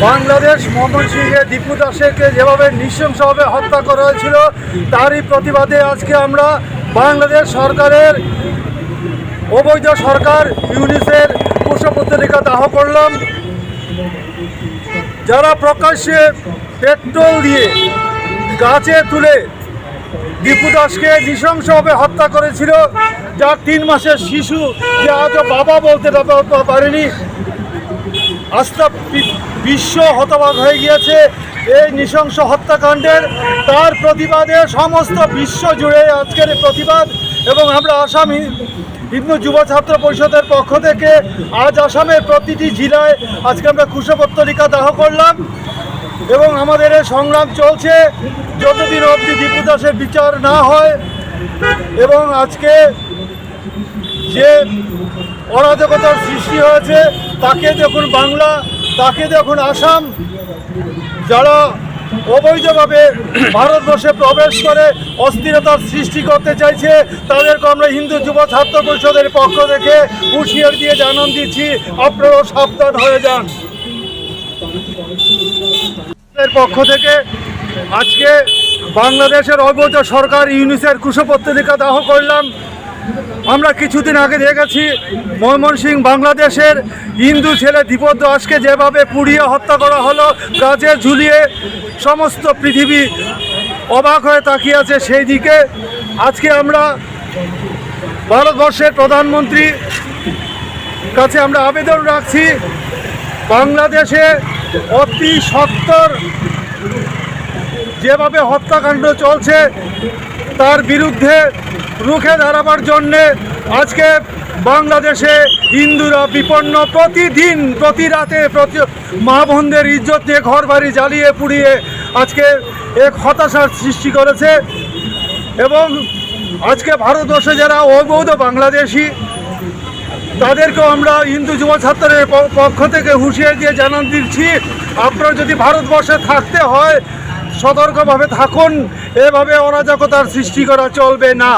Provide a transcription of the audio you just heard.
বাংলাদেশ ময়মনসিংহে দীপু দাসকে যেভাবে নৃশংসভাবে হত্যা করা হয়েছিল তারই প্রতিবাদে আজকে আমরা বাংলাদেশ সরকারের অবৈধ সরকার ইউনিসের কুশপুত্তলিকা দাহ করলাম। যারা প্রকাশ্যে পেট্রোল দিয়ে গাছে তুলে দীপু দাসকে নৃশংসভাবে হত্যা করেছিল, যার 3 মাসের শিশু যে আজও বাবা বলতে পারেনি, আস্থা বিশ্ব হতবাক হয়ে গিয়েছে এই নৃশংস হত্যাকাণ্ডের। তার প্রতিবাদে সমস্ত বিশ্ব জুড়ে আজকের এই প্রতিবাদ। এবং আমরা আসাম হিন্দু যুব ছাত্র পরিষদের পক্ষ থেকে আজ আসামের প্রতিটি জেলায় আজকে আমরা কুশপুত্তলিকা দাহ করলাম এবং আমাদের এই সংগ্রাম চলছে যতদিন অবধি দীপু দাসের বিচার না হয়। এবং আজকে যে অরাজকতার সৃষ্টি হয়েছে তাকে দেখুন বাংলা, তাকে দেখুন আসাম, যারা অবৈধভাবে ভারতবর্ষে প্রবেশ করে অস্থিরতার সৃষ্টি করতে চাইছে, তাদেরকে আমরা হিন্দু যুব ছাত্র পরিষদের পক্ষ থেকে হুঁশিয়ার দিয়ে জানান দিচ্ছি, আপনারাও সাবধান হয়ে যান। এর পক্ষ থেকে আজকে বাংলাদেশের অবৈধ সরকার ইউনিসের কুশপুত্তলিকা দাহ করলাম। আমরা কিছুদিন আগে দেখেছি ময়মনসিংহ বাংলাদেশের হিন্দু ছেলে দীপু দাসকে যেভাবে পুড়িয়ে হত্যা করা হলো, গাছে ঝুলিয়ে, সমস্ত পৃথিবী অবাক হয়ে তাকিয়ে আছে সেই দিকে। আজকে আমরা ভারতবর্ষের প্রধানমন্ত্রীর কাছে আমরা আবেদন রাখছি, বাংলাদেশে অতি সত্বর যেভাবে হত্যাকাণ্ড চলছে তার বিরুদ্ধে রুখে দাঁড়াবার জন্যে আজকে বাংলাদেশে হিন্দুরা বিপন্ন, প্রতিদিন প্রতি রাতে মা বোনদের ইজ্জত নিয়ে ঘর বাড়ি জ্বালিয়ে পুড়িয়ে আজকে এক হতাশার সৃষ্টি করেছে। এবং আজকে ভারতবর্ষে যারা অবৈধ বাংলাদেশি তাদেরকেও আমরা হিন্দু যুব ছাত্রের পক্ষ থেকে হুঁশিয়ার দিয়ে জানান দিচ্ছি, আপনারা যদি ভারতবর্ষে থাকতে হয় সতর্কভাবে থাকুন, এভাবে অরাজকতার সৃষ্টি করা চলবে না।